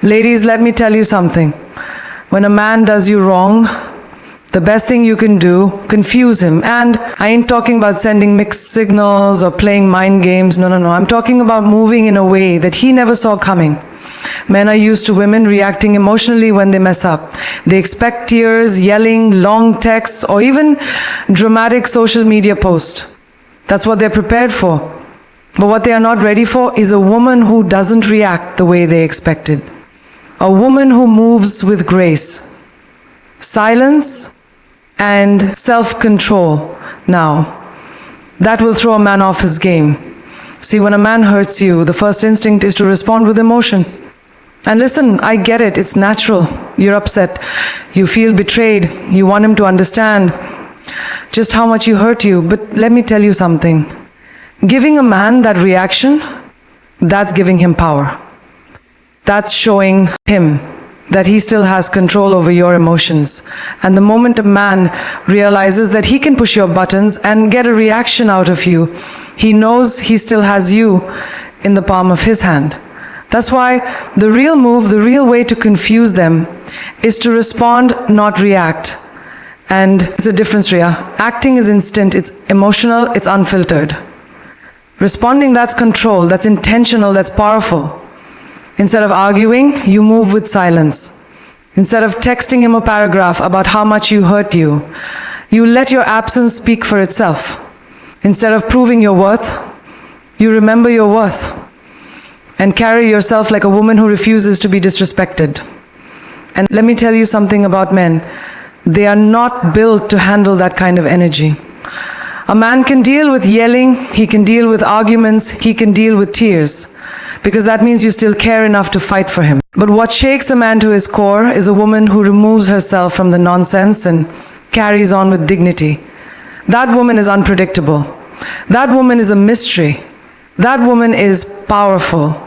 Ladies, let me tell you something. When a man does you wrong, the best thing you can do, confuse him. And I ain't talking about sending mixed signals or playing mind games. No. I'm talking about moving in a way that he never saw coming. Men are used to women reacting emotionally when they mess up. They expect tears, yelling, long texts, or even dramatic social media posts. That's what they're prepared for. But what they are not ready for is a woman who doesn't react the way they expected. A woman who moves with grace, silence, and self-control. Now, that will throw a man off his game. See, when a man hurts you, the first instinct is to respond with emotion. And listen, I get it, it's natural. You're upset, you feel betrayed, you want him to understand just how much you hurt you. But let me tell you something. Giving a man that reaction, that's giving him power. That's showing him that he still has control over your emotions. And the moment a man realizes that he can push your buttons and get a reaction out of you, he knows he still has you in the palm of his hand. That's why the real move, the real way to confuse them is to respond, not react. And it's a difference, Rhea. Acting is instant, it's emotional, it's unfiltered. Responding, that's control, that's intentional, that's powerful. Instead of arguing, you move with silence. Instead of texting him a paragraph about how much you hurt you, you let your absence speak for itself. Instead of proving your worth, you remember your worth and carry yourself like a woman who refuses to be disrespected. And let me tell you something about men. They are not built to handle that kind of energy. A man can deal with yelling, he can deal with arguments, he can deal with tears, because that means you still care enough to fight for him. But what shakes a man to his core is a woman who removes herself from the nonsense and carries on with dignity. That woman is unpredictable. That woman is a mystery. That woman is powerful.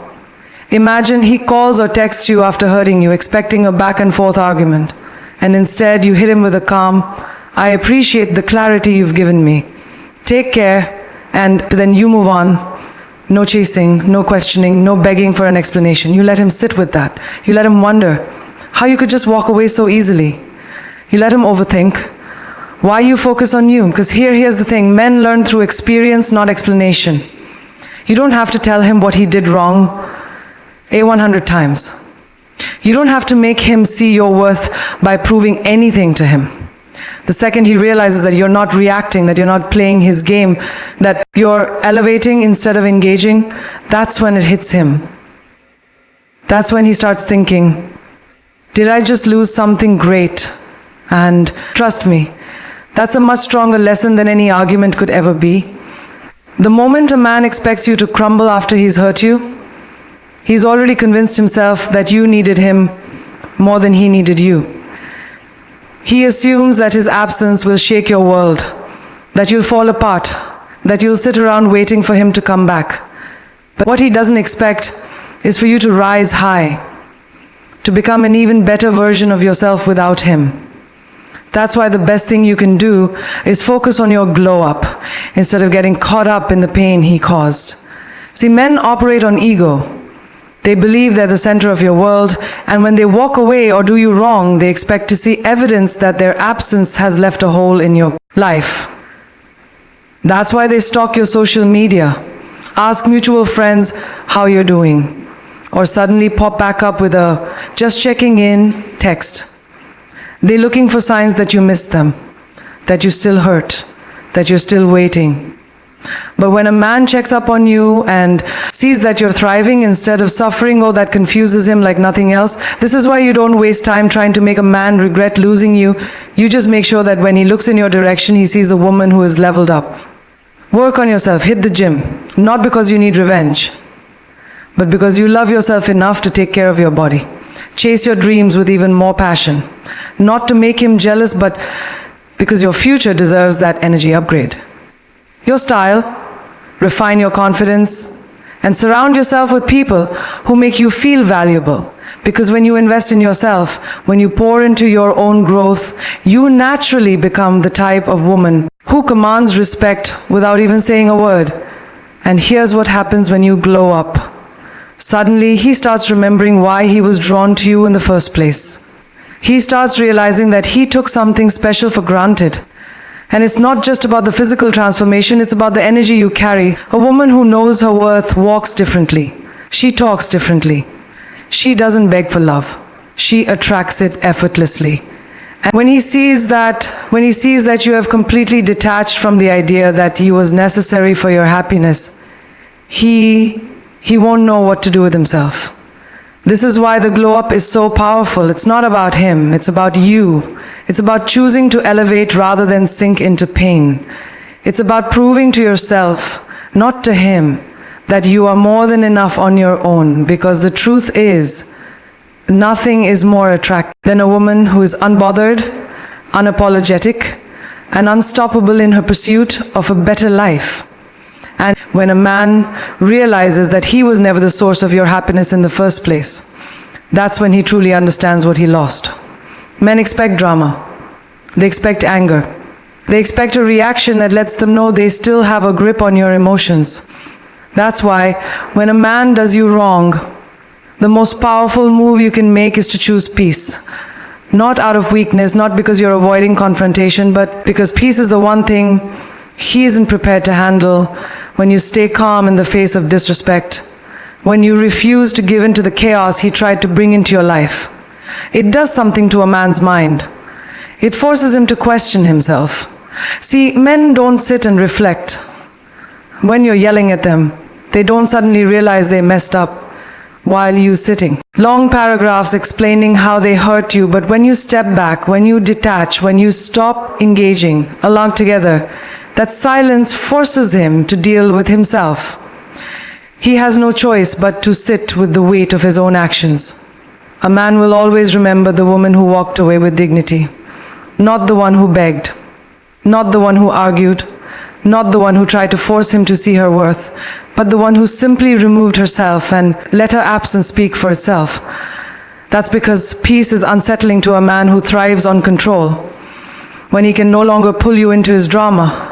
Imagine he calls or texts you after hurting you, expecting a back and forth argument. And instead you hit him with a calm, "I appreciate the clarity you've given me. Take care," and then you move on. No chasing, no questioning, no begging for an explanation. You let him sit with that. You let him wonder how you could just walk away so easily. You let him overthink. Why you focus on you? Because here's the thing. Men learn through experience, not explanation. You don't have to tell him what he did wrong 100 times. You don't have to make him see your worth by proving anything to him. The second he realizes that you're not reacting, that you're not playing his game, that you're elevating instead of engaging, that's when it hits him. That's when he starts thinking, did I just lose something great? And trust me, that's a much stronger lesson than any argument could ever be. The moment a man expects you to crumble after he's hurt you, he's already convinced himself that you needed him more than he needed you. He assumes that his absence will shake your world, that you'll fall apart, that you'll sit around waiting for him to come back. But what he doesn't expect is for you to rise high, to become an even better version of yourself without him. That's why the best thing you can do is focus on your glow up instead of getting caught up in the pain he caused. See, men operate on ego. They believe they're the center of your world, and when they walk away or do you wrong, they expect to see evidence that their absence has left a hole in your life. That's why they stalk your social media, ask mutual friends how you're doing, or suddenly pop back up with a "just checking in" text. They're looking for signs that you missed them, that you still hurt, that you're still waiting. But when a man checks up on you and sees that you're thriving instead of suffering, oh, that confuses him like nothing else. This is why you don't waste time trying to make a man regret losing you. You just make sure that when he looks in your direction, he sees a woman who is leveled up. Work on yourself, hit the gym, not because you need revenge, but because you love yourself enough to take care of your body. Chase your dreams with even more passion, not to make him jealous, but because your future deserves that energy upgrade. Your style, refine your confidence, and surround yourself with people who make you feel valuable. Because when you invest in yourself, when you pour into your own growth, you naturally become the type of woman who commands respect without even saying a word. And here's what happens when you glow up. Suddenly, he starts remembering why he was drawn to you in the first place. He starts realizing that he took something special for granted. And it's not just about the physical transformation, it's about the energy you carry. A woman who knows her worth walks differently. She talks differently. She doesn't beg for love. She attracts it effortlessly. And when he sees that you have completely detached from the idea that he was necessary for your happiness, he won't know what to do with himself. This is why the glow up is so powerful. It's not about him, it's about you. It's about choosing to elevate rather than sink into pain. It's about proving to yourself, not to him, that you are more than enough on your own, because the truth is, nothing is more attractive than a woman who is unbothered, unapologetic, and unstoppable in her pursuit of a better life. And when a man realizes that he was never the source of your happiness in the first place, that's when he truly understands what he lost. Men expect drama. They expect anger. They expect a reaction that lets them know they still have a grip on your emotions. That's why when a man does you wrong, the most powerful move you can make is to choose peace. Not out of weakness, not because you're avoiding confrontation, but because peace is the one thing he isn't prepared to handle. When you stay calm in the face of disrespect, when you refuse to give in to the chaos he tried to bring into your life, it does something to a man's mind. It forces him to question himself. See, men don't sit and reflect. When you're yelling at them, they don't suddenly realize they messed up while you sitting. Long paragraphs explaining how they hurt you, but when you step back, when you detach, when you stop engaging along together, that silence forces him to deal with himself. He has no choice but to sit with the weight of his own actions. A man will always remember the woman who walked away with dignity, not the one who begged, not the one who argued, not the one who tried to force him to see her worth, but the one who simply removed herself and let her absence speak for itself. That's because peace is unsettling to a man who thrives on control. When he can no longer pull you into his drama,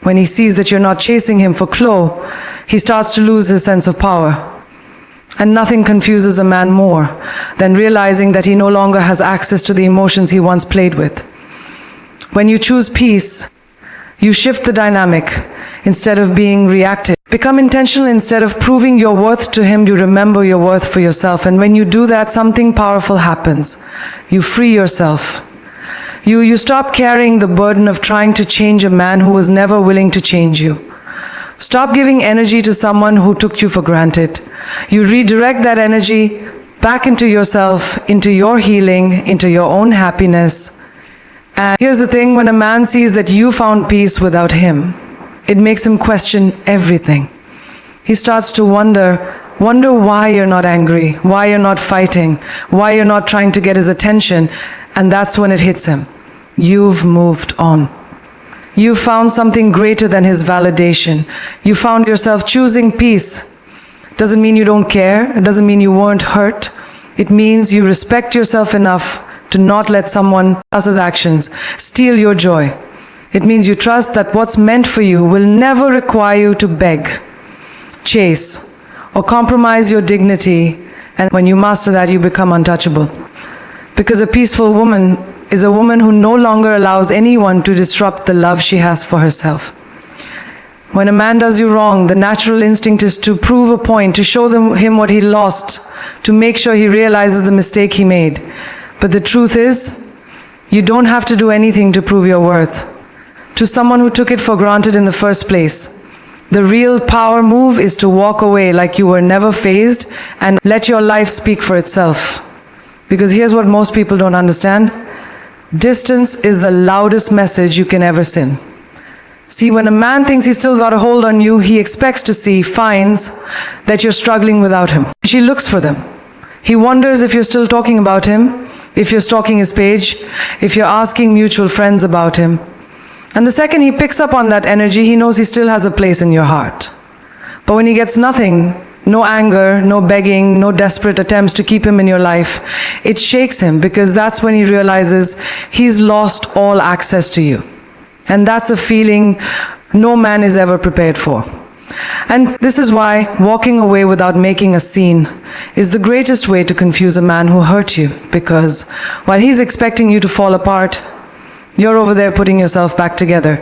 when he sees that you're not chasing him for clout, he starts to lose his sense of power. And nothing confuses a man more than realizing that he no longer has access to the emotions he once played with. When you choose peace, you shift the dynamic. Instead of being reactive, become intentional. Instead of proving your worth to him, you remember your worth for yourself. And when you do that, something powerful happens. You free yourself. You stop carrying the burden of trying to change a man who was never willing to change you. Stop giving energy to someone who took you for granted. You redirect that energy back into yourself, into your healing, into your own happiness. And here's the thing, when a man sees that you found peace without him, it makes him question everything. He starts to wonder why you're not angry, why you're not fighting, why you're not trying to get his attention. And that's when it hits him. You've moved on. You found something greater than his validation. You found yourself choosing peace. Doesn't mean you don't care. It doesn't mean you weren't hurt. It means you respect yourself enough to not let someone else's actions steal your joy. It means you trust that what's meant for you will never require you to beg, chase, or compromise your dignity. And when you master that, you become untouchable. Because a peaceful woman is a woman who no longer allows anyone to disrupt the love she has for herself. When a man does you wrong, the natural instinct is to prove a point, to show him what he lost, to make sure he realizes the mistake he made. But the truth is, you don't have to do anything to prove your worth to someone who took it for granted in the first place. The real power move is to walk away like you were never fazed and let your life speak for itself. Because here's what most people don't understand. Distance is the loudest message you can ever send. See, when a man thinks he's still got a hold on you, he expects to see signs that you're struggling without him. She looks for them. He wonders if you're still talking about him, if you're stalking his page, if you're asking mutual friends about him. And the second he picks up on that energy, he knows he still has a place in your heart. But when he gets nothing, no anger, no begging, no desperate attempts to keep him in your life, it shakes him, because that's when he realizes he's lost all access to you. And that's a feeling no man is ever prepared for. And this is why walking away without making a scene is the greatest way to confuse a man who hurt you, because while he's expecting you to fall apart, you're over there putting yourself back together.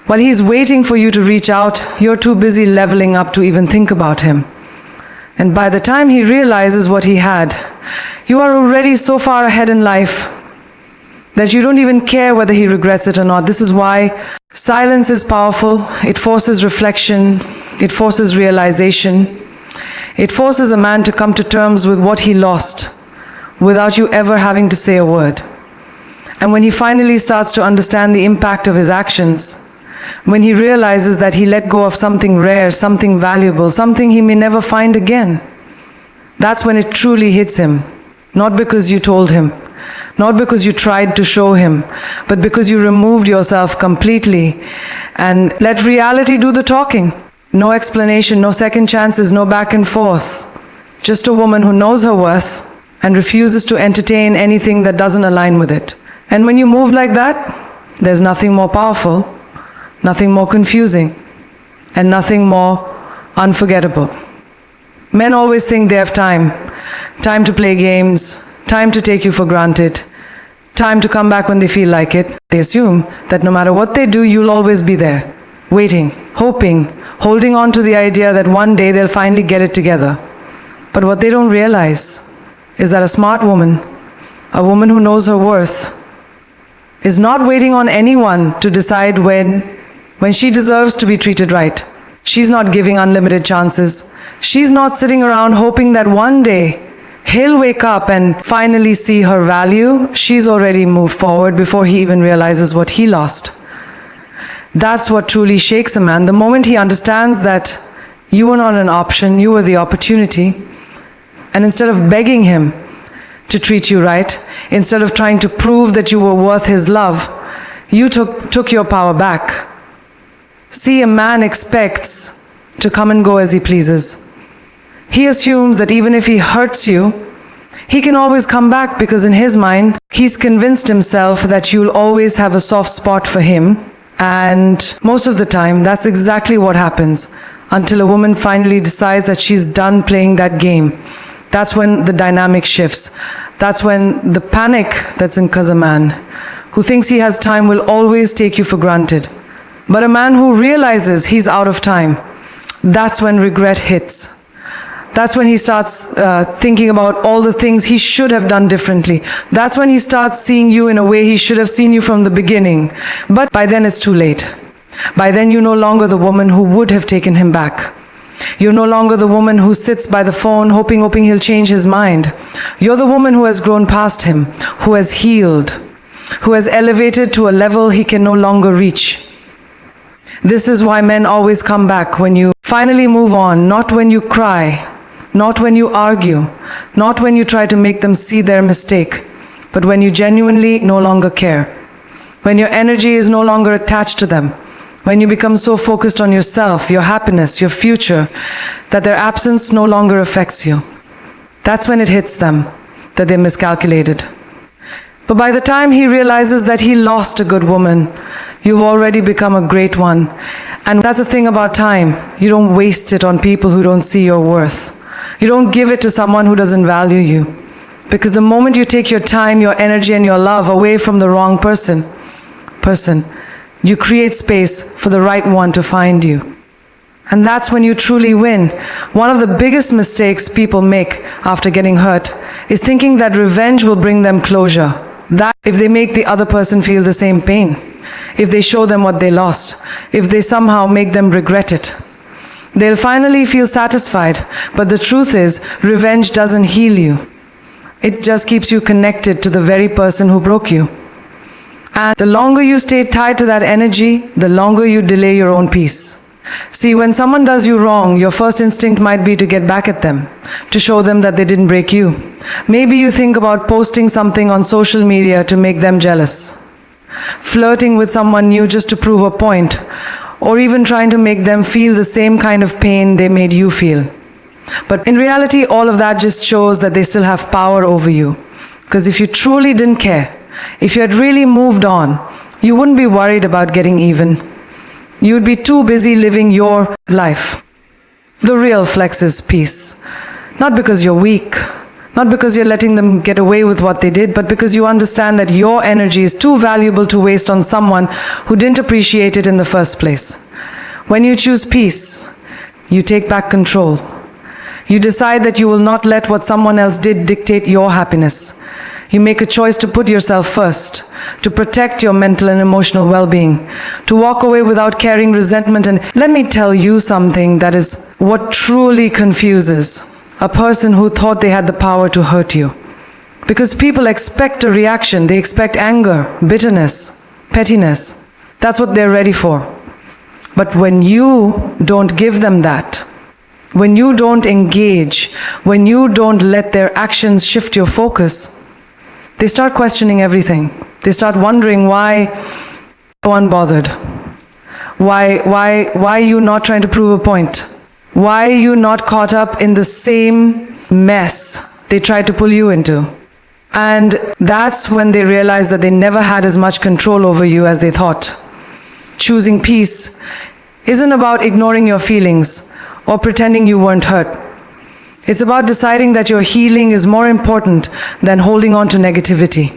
While he's waiting for you to reach out, you're too busy leveling up to even think about him. And by the time he realizes what he had, you are already so far ahead in life that you don't even care whether he regrets it or not. This is why silence is powerful. It forces reflection. It forces realization. It forces a man to come to terms with what he lost without you ever having to say a word. And when he finally starts to understand the impact of his actions, when he realizes that he let go of something rare, something valuable, something he may never find again, that's when it truly hits him. Not because you told him, not because you tried to show him, but because you removed yourself completely and let reality do the talking. No explanation, no second chances, no back and forth. Just a woman who knows her worth and refuses to entertain anything that doesn't align with it. And when you move like that, there's nothing more powerful, nothing more confusing, and nothing more unforgettable. Men always think they have time to play games, time to take you for granted, time to come back when they feel like it. They assume that no matter what they do, you'll always be there, waiting, hoping, holding on to the idea that one day they'll finally get it together. But what they don't realize is that a smart woman, a woman who knows her worth, is not waiting on anyone to decide when she deserves to be treated right. She's not giving unlimited chances. She's not sitting around hoping that one day he'll wake up and finally see her value. She's already moved forward before he even realizes what he lost. That's what truly shakes a man. The moment he understands that you were not an option, you were the opportunity. And instead of begging him to treat you right, instead of trying to prove that you were worth his love, you took your power back. See, a man expects to come and go as he pleases. He assumes that even if he hurts you, he can always come back, because in his mind, he's convinced himself that you'll always have a soft spot for him. And most of the time, that's exactly what happens until a woman finally decides that she's done playing that game. That's when the dynamic shifts. That's when the panic that's in a man who thinks he has time will always take you for granted. But a man who realizes he's out of time, that's when regret hits. That's when he starts thinking about all the things he should have done differently. That's when he starts seeing you in a way he should have seen you from the beginning. But by then it's too late. By then you're no longer the woman who would have taken him back. You're no longer the woman who sits by the phone hoping he'll change his mind. You're the woman who has grown past him, who has healed, who has elevated to a level he can no longer reach. This is why men always come back when you finally move on, not when you cry, not when you argue, not when you try to make them see their mistake, but when you genuinely no longer care, when your energy is no longer attached to them, when you become so focused on yourself, your happiness, your future, that their absence no longer affects you. That's when it hits them that they miscalculated. But by the time he realizes that he lost a good woman, you've already become a great one. And that's the thing about time. You don't waste it on people who don't see your worth. You don't give it to someone who doesn't value you. Because the moment you take your time, your energy, and your love away from the wrong person, you create space for the right one to find you. And that's when you truly win. One of the biggest mistakes people make after getting hurt is thinking that revenge will bring them closure. That if they make the other person feel the same pain, if they show them what they lost, if they somehow make them regret it, they'll finally feel satisfied. But the truth is, revenge doesn't heal you. It just keeps you connected to the very person who broke you. And the longer you stay tied to that energy, the longer you delay your own peace. See, when someone does you wrong, your first instinct might be to get back at them, to show them that they didn't break you. Maybe you think about posting something on social media to make them jealous, flirting with someone new just to prove a point, or even trying to make them feel the same kind of pain they made you feel. But in reality, all of that just shows that they still have power over you. Because if you truly didn't care, if you had really moved on, you wouldn't be worried about getting even. You'd be too busy living your life. The real flex is peace. Not because you're weak, not because you're letting them get away with what they did, but because you understand that your energy is too valuable to waste on someone who didn't appreciate it in the first place. When you choose peace, you take back control. You decide that you will not let what someone else did dictate your happiness. You make a choice to put yourself first, to protect your mental and emotional well-being, to walk away without carrying resentment. And let me tell you something that is what truly confuses a person who thought they had the power to hurt you. Because people expect a reaction. They expect anger, bitterness, pettiness. That's what they're ready for. But when you don't give them that, when you don't engage, when you don't let their actions shift your focus, they start questioning everything. They start wondering why unbothered. Why are you not trying to prove a point? Why are you not caught up in the same mess they tried to pull you into? And that's when they realize that they never had as much control over you as they thought. Choosing peace isn't about ignoring your feelings or pretending you weren't hurt. It's about deciding that your healing is more important than holding on to negativity.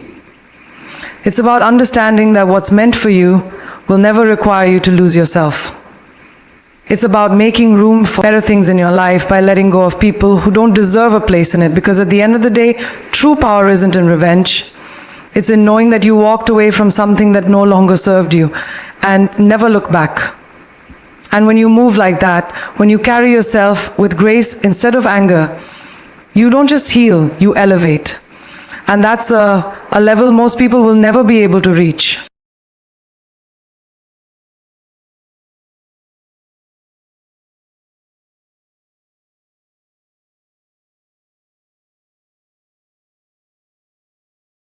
It's about understanding that what's meant for you will never require you to lose yourself. It's about making room for better things in your life by letting go of people who don't deserve a place in it, because at the end of the day, true power isn't in revenge. It's in knowing that you walked away from something that no longer served you and never look back. And when you move like that, when you carry yourself with grace instead of anger, you don't just heal, you elevate. And that's a level most people will never be able to reach.